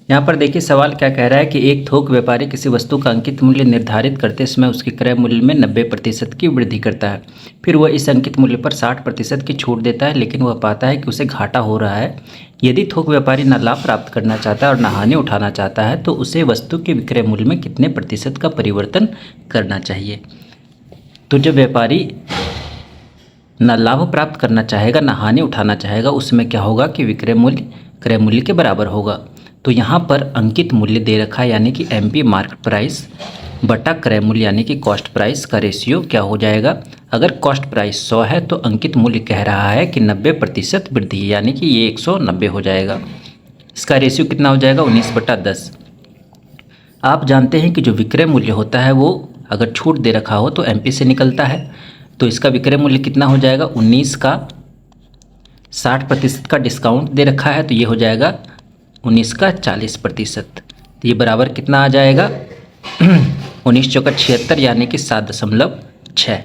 यहाँ पर देखिए सवाल क्या कह रहा है कि एक थोक व्यापारी किसी वस्तु का अंकित मूल्य निर्धारित करते समय उसके क्रय मूल्य में 90% की वृद्धि करता है। फिर वह इस अंकित मूल्य पर 60% की छूट देता है, लेकिन वह पाता है कि उसे घाटा हो रहा है। यदि थोक व्यापारी न लाभ प्राप्त करना चाहता है और न हानि उठाना चाहता है तो उसे वस्तु के विक्रय मूल्य में कितने प्रतिशत का परिवर्तन करना चाहिए। तो जब व्यापारी न लाभ प्राप्त करना चाहेगा न हानि उठाना चाहेगा, उसमें क्या होगा कि विक्रय मूल्य क्रय मूल्य के बराबर होगा। तो यहाँ पर अंकित मूल्य दे रखा है यानी कि एमपी मार्केट प्राइस बटा क्रय मूल्य यानी कि कॉस्ट प्राइस का रेशियो क्या हो जाएगा। अगर कॉस्ट प्राइस 100 है तो अंकित मूल्य कह रहा है कि 90% वृद्धि यानी कि ये 190 हो जाएगा। इसका रेशियो कितना हो जाएगा 19/10। आप जानते हैं कि जो विक्रय मूल्य होता है वो अगर छूट दे रखा हो तो एमपी से निकलता है। तो इसका विक्रय मूल्य कितना हो जाएगा 19 का 60% का डिस्काउंट दे रखा है तो ये हो जाएगा 19 का 40%। तो ये बराबर कितना आ जाएगा 19 चौका 76 यानी कि 7.6।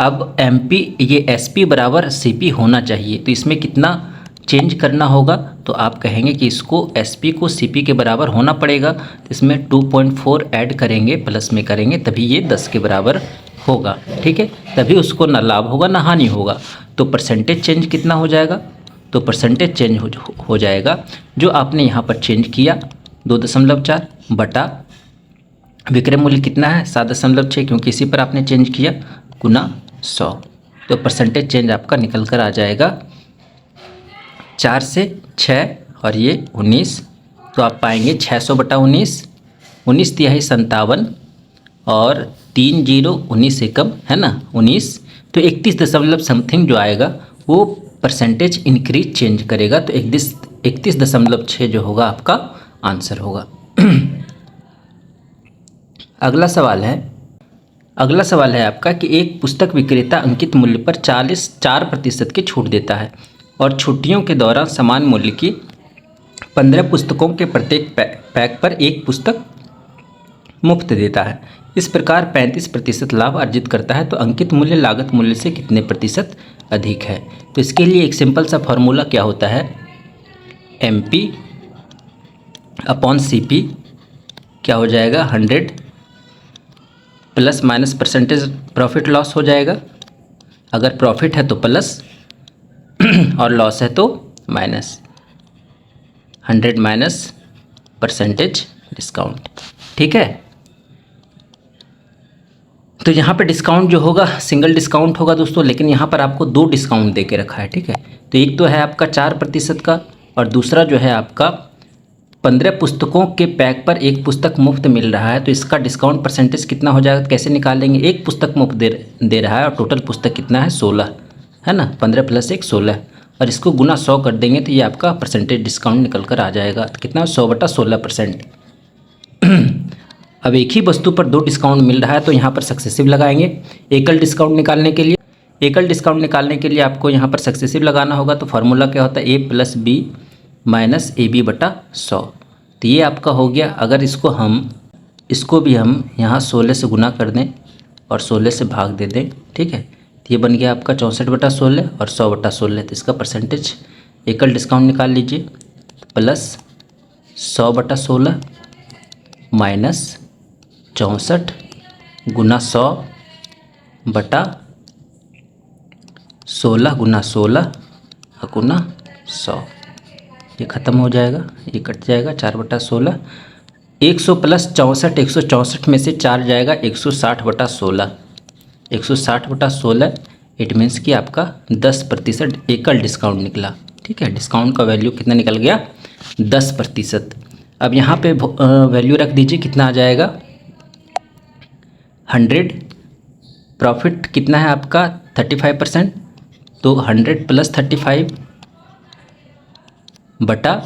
अब एमपी ये एसपी बराबर सीपी होना चाहिए, तो इसमें कितना चेंज करना होगा। तो आप कहेंगे कि इसको एसपी को सीपी के बराबर होना पड़ेगा, तो इसमें 2.4 ऐड करेंगे प्लस में करेंगे तभी ये 10 के बराबर होगा। ठीक है, तभी उसको ना लाभ होगा ना हानि होगा। तो परसेंटेज चेंज कितना हो जाएगा, तो परसेंटेज चेंज हो जाएगा जो आपने यहाँ पर चेंज किया 2.4 बटा विक्रय मूल्य कितना है 7.6 क्योंकि इसी पर आपने चेंज किया गुना 100। तो परसेंटेज चेंज आपका निकल कर आ जाएगा 4 से 6 और ये 19। तो आप पाएंगे 600 बटा 19, 19 तिहाई 57 और 3 0 19 एकम है ना 19। तो 31 जो आएगा वो परसेंटेज इंक्रीज चेंज करेगा। तो 31.6 जो होगा आपका आंसर होगा। अगला सवाल है आपका कि एक पुस्तक विक्रेता अंकित मूल्य पर 4% की छूट देता है और छुट्टियों के दौरान समान मूल्य की 15 पुस्तकों के प्रत्येक पैक पर एक पुस्तक मुफ्त देता है। इस प्रकार 35% लाभ अर्जित करता है, तो अंकित मूल्य लागत मूल्य से कितने प्रतिशत अधिक है। तो इसके लिए एक सिंपल सा फॉर्मूला क्या होता है, MP अपॉन CP क्या हो जाएगा 100 plus minus percentage profit loss हो जाएगा। अगर प्रॉफिट है तो प्लस और लॉस है तो माइनस, 100 माइनस परसेंटेज डिस्काउंट। ठीक है, तो यहाँ पे डिस्काउंट जो होगा सिंगल डिस्काउंट होगा दोस्तों, लेकिन यहाँ पर आपको 2 डिस्काउंट दे के रखा है। ठीक है, तो एक तो है आपका 4% का और दूसरा जो है आपका 15 पुस्तकों के पैक पर एक पुस्तक मुफ्त मिल रहा है। तो इसका डिस्काउंट परसेंटेज कितना हो जाएगा, कैसे निकालेंगे। एक पुस्तक मुफ्त दे रहा है और टोटल पुस्तक कितना है 16 है ना, 15 + 1 16 और इसको गुना 100 कर देंगे तो ये आपका परसेंटेज डिस्काउंट निकल कर आ जाएगा। तो कितना 100/16%। अब एक ही वस्तु पर 2 डिस्काउंट मिल रहा है तो यहाँ पर सक्सेसिव लगाएंगे। एकल डिस्काउंट निकालने के लिए आपको यहाँ पर सक्सेसिव लगाना होगा। तो फार्मूला क्या होता है A + B - AB/100। तो ये आपका हो गया। अगर इसको भी हम यहाँ 16 से गुना कर दें और 16 से भाग दे दें, ठीक है, तो ये बन गया आपका 64/16 और 100/16। तो इसका परसेंटेज एकल डिस्काउंट निकाल लीजिए, प्लस 100/16 माइनस 64 गुना 100/16 गुना 16 गुना 100। ये ख़त्म हो जाएगा, ये कट जाएगा 4/16। 100 + 64, 164 में से 4 जाएगा 160/16। 160/16 इट मीन्स कि आपका 10% एकल डिस्काउंट निकला। ठीक है, डिस्काउंट का वैल्यू कितना निकल गया 10%। अब यहाँ पे वैल्यू रख दीजिए, कितना आ जाएगा 100। प्रॉफिट कितना है आपका 35%, तो 100 + 35 बटा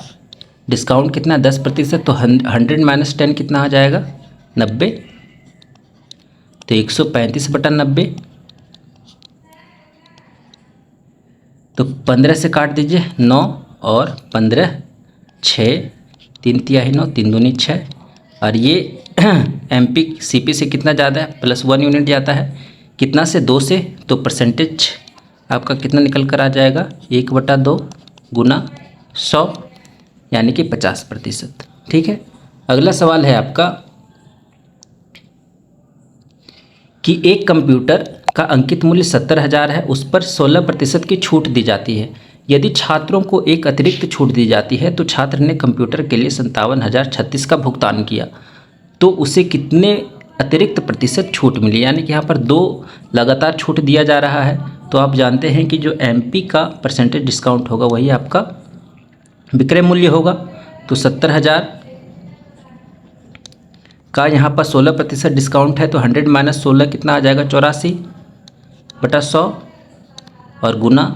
डिस्काउंट कितना 10%, तो 100 - 10 कितना आ जाएगा 90। तो 135/90। तो 15 से काट दीजिए 9 और 15 6, 3 तिहाई 9, 3 दूनी 6 और ये MP CP से कितना ज़्यादा है +1 यूनिट जाता है। कितना से 2 से, तो परसेंटेज आपका कितना निकल कर आ जाएगा 1/2 गुना 100 यानी कि 50%। ठीक है। अगला सवाल है आपका कि एक कंप्यूटर का अंकित मूल्य 70,000 है, उस पर 16% की छूट दी जाती है। यदि छात्रों को एक अतिरिक्त छूट दी जाती है तो छात्र ने कंप्यूटर के लिए 57,036 का भुगतान किया, तो उसे कितने अतिरिक्त प्रतिशत छूट मिली। यानी कि यहाँ पर 2 लगातार छूट दिया जा रहा है। तो आप जानते हैं कि जो एमपी का परसेंटेज डिस्काउंट होगा वही आपका विक्रय मूल्य होगा। तो 70,000 का यहाँ पर 16% डिस्काउंट है, तो 100 माइनस 16 कितना आ जाएगा, 84/100 और गुना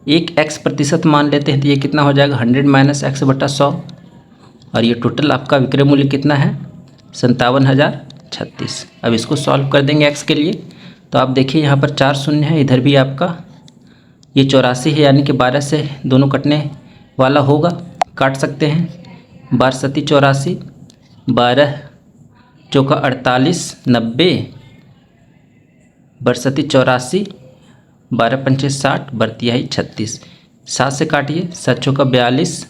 एक x प्रतिशत मान लेते हैं तो ये कितना हो जाएगा, 100 माइनस x/100 और ये टोटल आपका विक्रय मूल्य कितना है, 57,036। अब इसको सॉल्व कर देंगे x के लिए। तो आप देखिए यहाँ पर 4 शून्य है, इधर भी आपका ये 84 है, यानी कि 12 से दोनों कटने वाला होगा, काट सकते हैं। 12 सती 84, 12 चौका 48, 90 बरसती 84, 12 पंचे 60, बरतियाई 36। 7 से काटिए, 7 चौका 42,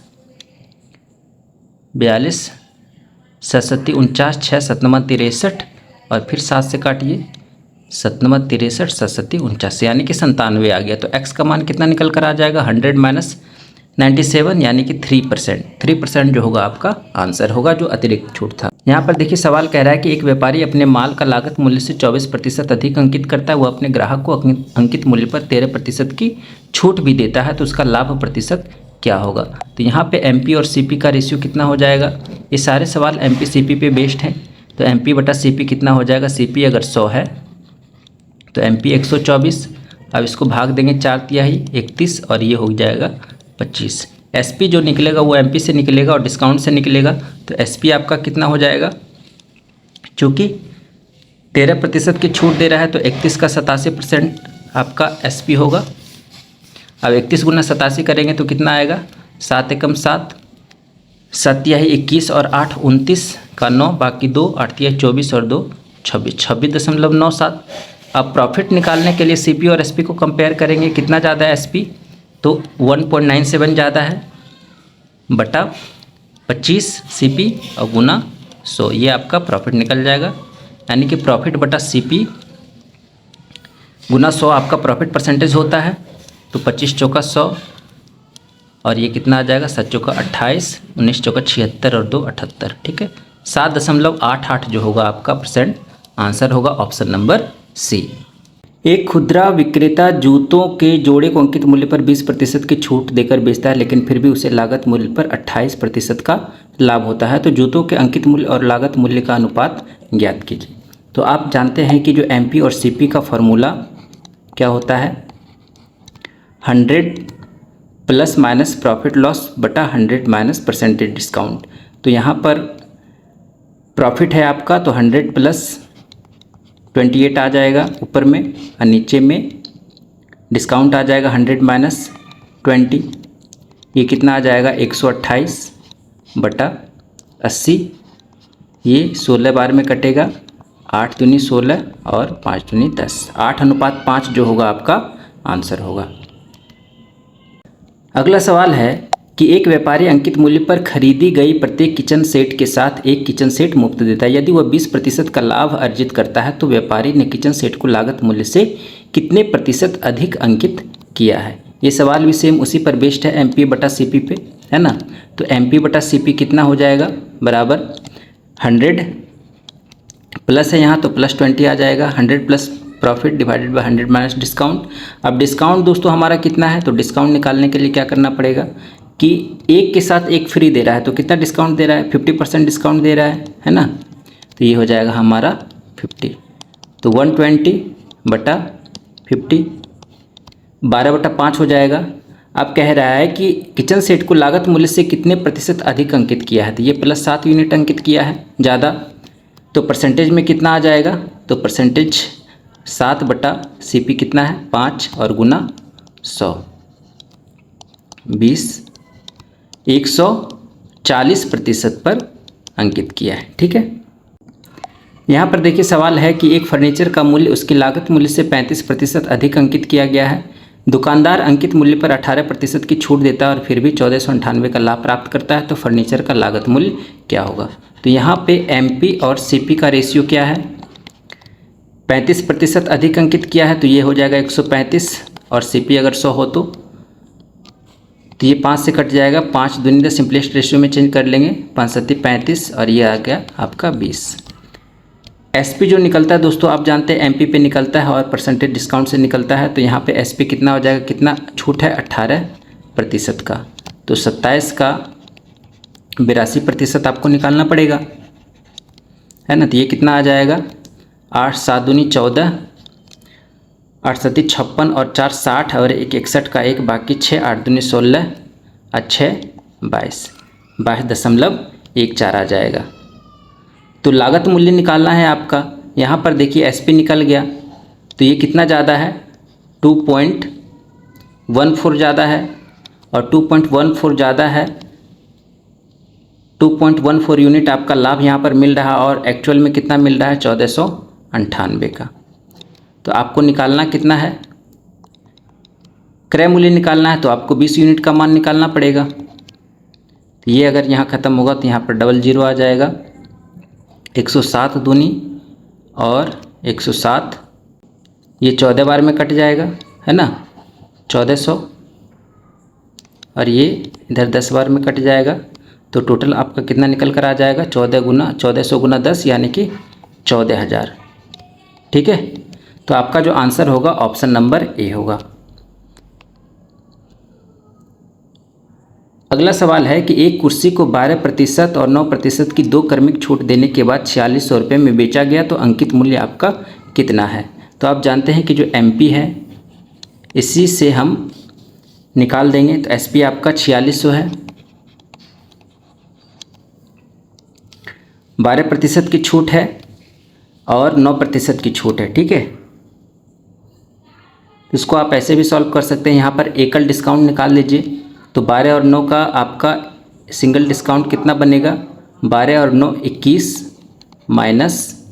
42 सतसती 49, 6 सतनमा 63 और फिर 7 से काटिए, 7 63 सतसती 49 यानी कि 97 आ गया। तो x का मान कितना निकल कर आ जाएगा, 100 माइनस 97 यानी कि 3%। 3% जो होगा आपका आंसर होगा, जो अतिरिक्त छूट था। यहाँ पर देखिए सवाल कह रहा है कि एक व्यापारी अपने माल का लागत मूल्य से 24% अधिक अंकित करता है, वो अपने ग्राहक को अंकित मूल्य पर 13% की छूट भी देता है, तो उसका लाभ प्रतिशत क्या होगा। तो यहाँ पे एमपी और सीपी का रेशियो कितना हो जाएगा। ये सारे सवाल एमपी सीपी पे बेस्ड हैं, तो एमपी बटा सीपी कितना हो जाएगा, सीपी अगर 100 है तो एमपी 124। अब इसको भाग देंगे 4/3 31 और ये हो जाएगा 25। एसपी जो निकलेगा वो एमपी से निकलेगा और डिस्काउंट से निकलेगा, तो एसपी आपका कितना हो जाएगा, चूँकि 13% की छूट दे रहा है तो 31 का 87% आपका एसपी होगा। अब 31 गुना 87 करेंगे तो कितना आएगा, 7 एकम 7, 7/3 21 और 8 29 का 9, बाकी 2 8/3 24 और 2 26, 26.97। अब प्रॉफिट निकालने के लिए सीपी और एसपी को कंपेयर करेंगे, कितना ज़्यादा है एसपी, तो 1.97 ज़्यादा है बटा 25 सीपी और गुना 100, ये आपका प्रॉफिट निकल जाएगा। यानी कि प्रॉफिट बटा सीपी गुना 100 आपका प्रॉफिट परसेंटेज होता है, तो 25 चौका 100 और ये कितना आ जाएगा, 7 चौका 28, 19 चौका 76 और 2 78। ठीक है, 7.88 जो होगा आपका परसेंट आंसर होगा ऑप्शन नंबर सी। एक खुदरा विक्रेता जूतों के जोड़े को अंकित मूल्य पर 20% की छूट देकर बेचता है, लेकिन फिर भी उसे लागत मूल्य पर 28% का लाभ होता है। तो जूतों के अंकित मूल्य और लागत मूल्य का अनुपात ज्ञात कीजिए। तो आप जानते हैं कि जो एमपी और सीपी का फॉर्मूला क्या होता है, 100 प्लस माइनस प्रॉफिट लॉस बटा 100 माइनस परसेंटेज डिस्काउंट। तो यहाँ पर प्रॉफिट है आपका, तो 100 प्लस 28 आ जाएगा ऊपर में, और नीचे में डिस्काउंट आ जाएगा 100 माइनस 20, ये कितना आ जाएगा 128 बटा 80। ये 16 बार में कटेगा, 8 दूनी 16 और 5 दूनी 10, 8:5 जो होगा आपका आंसर होगा। अगला सवाल है कि एक व्यापारी अंकित मूल्य पर खरीदी गई प्रत्येक किचन सेट के साथ एक किचन सेट मुफ्त देता है। यदि वह 20% का लाभ अर्जित करता है तो व्यापारी ने किचन सेट को लागत मूल्य से कितने प्रतिशत अधिक अंकित किया है। ये सवाल भी सेम उसी पर बेस्ड है, एमपी बटा सीपी पे, है ना। तो एमपी बटा सीपी कितना हो जाएगा, बराबर 100 प्लस है यहाँ तो प्लस 20 आ जाएगा, 100 plus profit divided by 100 minus discount. अब डिस्काउंट दोस्तों हमारा कितना है, तो डिस्काउंट निकालने के लिए क्या करना पड़ेगा कि एक के साथ एक फ्री दे रहा है, तो कितना डिस्काउंट दे रहा है, 50% डिस्काउंट दे रहा है ना। तो ये हो जाएगा हमारा 50, तो 120 बटा 50 12/5 हो जाएगा। अब कह रहा है कि किचन सेट को लागत मूल्य से कितने प्रतिशत अधिक अंकित किया है, तो ये प्लस 7 यूनिट अंकित किया है ज़्यादा, तो परसेंटेज में कितना आ जाएगा, तो परसेंटेज 7 बटा सीपी कितना है 5 और गुना 100, 20 140% पर अंकित किया है। ठीक है, यहाँ पर देखिए सवाल है कि एक फर्नीचर का मूल्य उसकी लागत मूल्य से 35% अधिक अंकित किया गया है। दुकानदार अंकित मूल्य पर 18% की छूट देता है और फिर भी 1498 का लाभ प्राप्त करता है, तो फर्नीचर का लागत मूल्य क्या होगा। तो यहाँ पे एमपी और सीपी का रेशियो क्या है, 35% अधिक अंकित किया है तो ये हो जाएगा 135, और सीपी अगर 100 हो तो ये 5 से कट जाएगा, 5 दूनी द सिंपलेस्ट रेशियो में चेंज कर लेंगे, 5 सत्ती 35 और ये आ गया आपका 20। एसपी जो निकलता है दोस्तों आप जानते हैं एमपी पे निकलता है और परसेंटेज डिस्काउंट से निकलता है, तो यहाँ पे एसपी कितना हो जाएगा, कितना छूट है 18% का, तो 27 का 82% आपको निकालना पड़ेगा, है ना। तो ये कितना आ जाएगा, 8 7 दूनी 14, 8 सत्ती 56 और 4 60 और 1 61 का 1 बाकी 6, 8 दूनी 16 और 6 22.14 आ जाएगा। तो लागत मूल्य निकालना है आपका। यहाँ पर देखिए एसपी निकल गया, तो ये कितना ज़्यादा है, 2.14 ज़्यादा है, और 2.14 ज़्यादा है, 2.14 यूनिट आपका लाभ यहाँ पर मिल रहा है, और एक्चुअल में कितना मिल रहा है 1498 का। तो आपको निकालना कितना है, क्रय मूल्य निकालना है, तो आपको 20 यूनिट का मान निकालना पड़ेगा। तो ये अगर यहाँ ख़त्म होगा तो यहाँ पर डबल जीरो आ जाएगा, 107 दूनी और 107, ये 14 बार में कट जाएगा, है ना, 1400, और ये इधर 10 बार में कट जाएगा, तो टोटल आपका कितना निकल कर आ जाएगा, 1400 गुना 10 यानी कि 14,000। ठीक है, तो आपका जो आंसर होगा ऑप्शन नंबर ए होगा। अगला सवाल है कि एक कुर्सी को 12% और 9% की 2 क्रमिक छूट देने के बाद 4600 रुपये में बेचा गया, तो अंकित मूल्य आपका कितना है। तो आप जानते हैं कि जो एमपी है इसी से हम निकाल देंगे, तो एसपी आपका 4600 है, 12% की छूट है और 9% की छूट है। ठीक है, इसको आप ऐसे भी सॉल्व कर सकते हैं, यहाँ पर एकल डिस्काउंट निकाल लीजिए, तो 12 और 9 का आपका सिंगल डिस्काउंट कितना बनेगा, 12 और 9 21 माइनस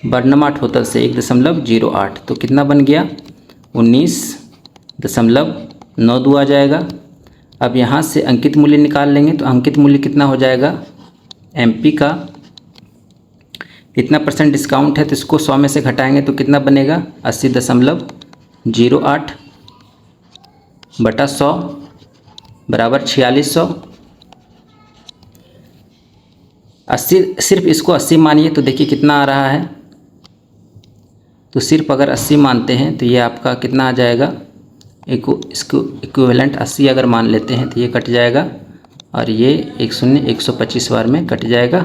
बर्नमाट होतल से 1.08, तो कितना बन गया 19.92 आ जाएगा। अब यहाँ से अंकित मूल्य निकाल लेंगे, तो अंकित मूल्य कितना हो जाएगा, एमपी का इतना % डिस्काउंट है, तो इसको 100 में से घटाएंगे तो कितना बनेगा 80.08 बटा 100 बराबर 4600। 80 सिर्फ इसको 80 मानिए तो देखिए कितना आ रहा है, तो सिर्फ अगर 80 मानते हैं तो ये आपका कितना आ जाएगा, इसको इक्विवेलेंट 80 अगर मान लेते हैं तो ये कट जाएगा, और ये 125 बार में कट जाएगा,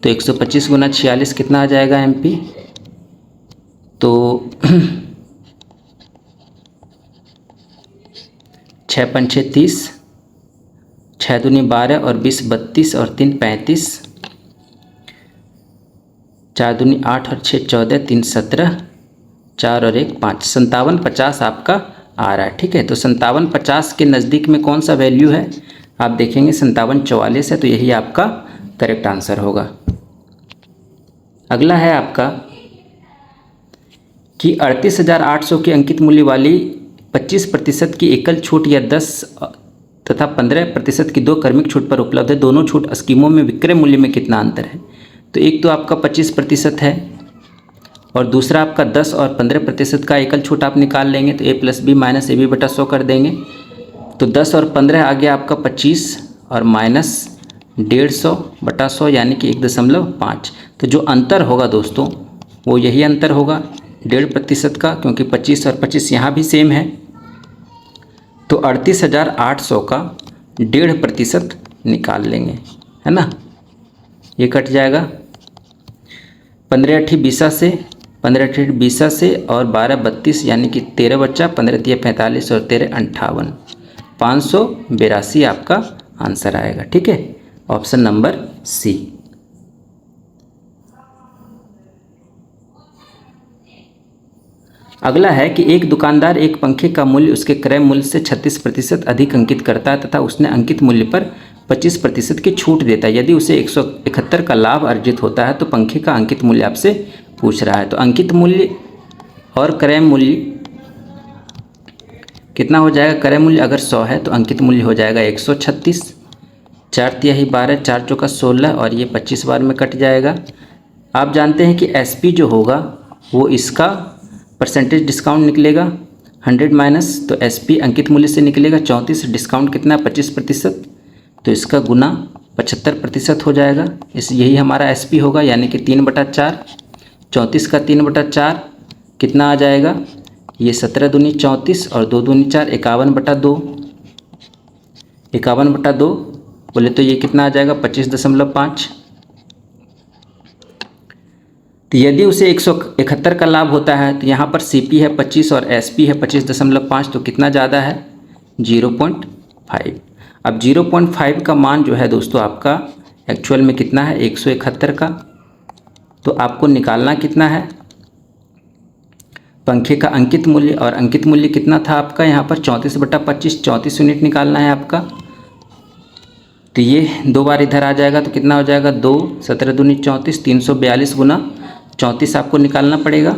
तो 125 गुना 46 कितना आ जाएगा एमपी, तो 6 पंचे 30, 6 दूनी 12 और 20 32 और 3 35, 4 दूनी 8 और 6 14, 3 17, 4 और 1 5, 5750 आपका आ रहा है। ठीक है, तो 5750 के नज़दीक में कौन सा वैल्यू है, आप देखेंगे 5744 है, तो यही आपका करेक्ट आंसर होगा। अगला है आपका कि 38,800 के अंकित मूल्य वाली 25% की एकल छूट या 10 तथा 15% की 2 क्रमिक छूट पर उपलब्ध है, दोनों छूट स्कीमों में विक्रय मूल्य में कितना अंतर है। तो एक तो आपका 25% है और दूसरा आपका 10 और 15% का एकल छूट आप निकाल लेंगे, तो a + b माइनस AB बटा 100 कर देंगे, तो 10 और 15 आ गया आपका 25 और माइनस 150 बटा 100 यानी कि 1.5। तो जो अंतर होगा दोस्तों वो यही अंतर होगा 1.5% का, क्योंकि 25 और 25 यहाँ भी सेम है, तो 38,800 का 1.5% निकाल लेंगे, है ना। ये कट जाएगा 15 8 20 से, 15 8 20 से और 12 32 यानी कि 13 बच्चा, 15 3 45 और 13 58, 582 आपका आंसर आएगा। ठीक है, ऑप्शन नंबर सी। अगला है कि एक दुकानदार एक पंखे का मूल्य उसके क्रय मूल्य से 36% अधिक अंकित करता है तथा उसने अंकित मूल्य पर 25% की छूट देता है। यदि उसे 171 का लाभ अर्जित होता है तो पंखे का अंकित मूल्य आपसे पूछ रहा है। तो अंकित मूल्य और क्रय मूल्य कितना हो जाएगा क्रय मूल्य, अगर 100 है तो अंकित मूल्य हो जाएगा 136। 4×3 12, 4×4 16 और ये 25 बार में कट जाएगा। आप जानते हैं कि एसपी जो होगा वो इसका परसेंटेज डिस्काउंट निकलेगा 100 माइनस, तो एसपी अंकित मूल्य से निकलेगा 34, डिस्काउंट कितना 25%, तो इसका गुना 75% हो जाएगा। यही हमारा एसपी होगा, यानी कि 3/4। 34 का 3/4 कितना आ जाएगा, ये 17 दूनी 34 और 2 दूनी 4, 51/2। 51/2 बोले तो ये कितना आ जाएगा 25.5। तो यदि उसे 171 का लाभ होता है तो यहाँ पर सीपी है 25 और एसपी है 25.5, तो कितना ज़्यादा है 0.5। अब 0.5 का मान जो है दोस्तों आपका एक्चुअल में कितना है 171 का, तो आपको निकालना कितना है पंखे का अंकित मूल्य, और अंकित मूल्य कितना था आपका यहाँ पर 34/25, 34 यूनिट निकालना है आपका। तो ये 2 बार इधर आ जाएगा तो कितना हो जाएगा 2, 17 दूनी 34, 342 गुना 34 आपको निकालना पड़ेगा।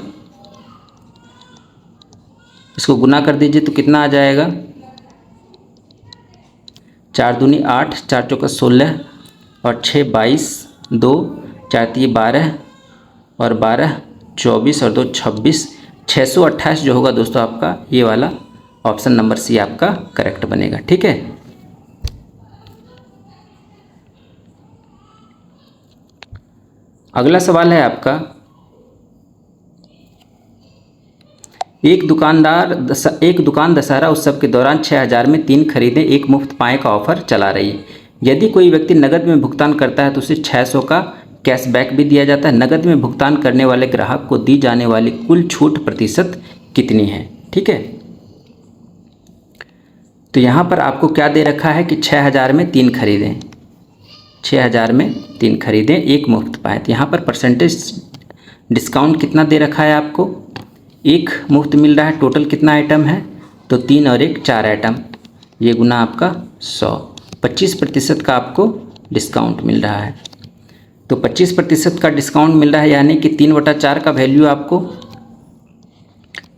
इसको गुना कर दीजिए तो कितना आ जाएगा 4 दूनी 8, 4×4 16 और 6 22, 2 4 3 12 और 12 24 और 2 26, 628 जो होगा दोस्तों आपका ये वाला ऑप्शन नंबर सी आपका करेक्ट बनेगा। ठीक है, अगला सवाल है आपका, एक दुकान दशहरा उत्सव के दौरान 6000 में 3 खरीदें 1 मुफ्त पाएँ का ऑफर चला रही है। यदि कोई व्यक्ति नकद में भुगतान करता है तो उसे 600 का कैशबैक भी दिया जाता है। नकद में भुगतान करने वाले ग्राहक को दी जाने वाली कुल छूट प्रतिशत कितनी है। ठीक है, तो यहाँ पर आपको क्या दे रखा है कि 6000 में 3 खरीदें, 6000 में 3 खरीदें 1 मुफ्त पाएँ। तो यहाँ पर परसेंटेज डिस्काउंट कितना दे रखा है आपको, 1 मुफ्त मिल रहा है। टोटल कितना आइटम है तो 3 और 1 4 आइटम, ये गुना आपका 100, 25% का आपको डिस्काउंट मिल रहा है। तो 25% का डिस्काउंट मिल रहा है, यानी कि 3/4 का वैल्यू आपको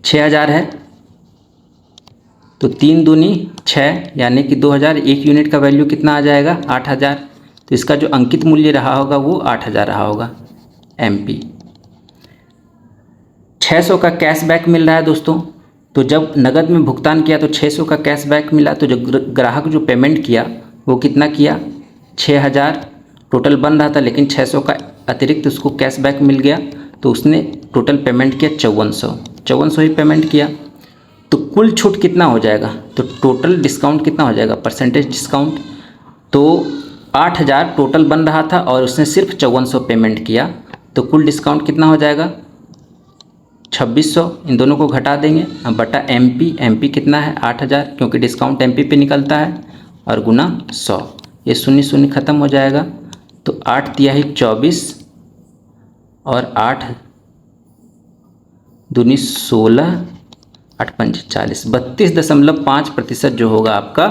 6000 है, तो 3 दूनी 6 यानी कि 2000, 1 यूनिट का वैल्यू कितना आ जाएगा 8000, तो इसका जो अंकित मूल्य रहा होगा वो 8000 रहा होगा MP। 600 का कैशबैक मिल रहा है दोस्तों, तो जब नगद में भुगतान किया तो 600 का कैशबैक मिला, तो जो ग्राहक जो पेमेंट किया वो कितना किया 6000 टोटल बन रहा था, लेकिन 600 का अतिरिक्त उसको कैशबैक मिल गया तो उसने टोटल पेमेंट किया 5400 ही पेमेंट किया। तो कुल छूट कितना हो जाएगा, तो टोटल डिस्काउंट कितना हो जाएगा परसेंटेज डिस्काउंट, तो 8000 टोटल बन रहा था और उसने सिर्फ 5400 पेमेंट किया, तो कुल डिस्काउंट कितना हो जाएगा 2600। इन दोनों को घटा देंगे अब बटा MP कितना है 8000, क्योंकि डिस्काउंट MP पे निकलता है, और गुना 100, ये 0 0 ख़त्म हो जाएगा। तो 8 तिहाई 24 और 8 दूनी 16, 8 पंच 40, 32.5% जो होगा आपका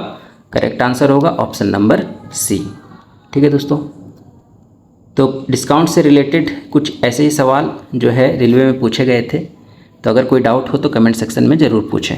करेक्ट आंसर होगा ऑप्शन नंबर सी। ठीक है दोस्तों, तो डिस्काउंट से रिलेटेड कुछ ऐसे ही सवाल जो है रेलवे में पूछे गए थे, तो अगर कोई डाउट हो तो कमेंट सेक्शन में ज़रूर पूछें।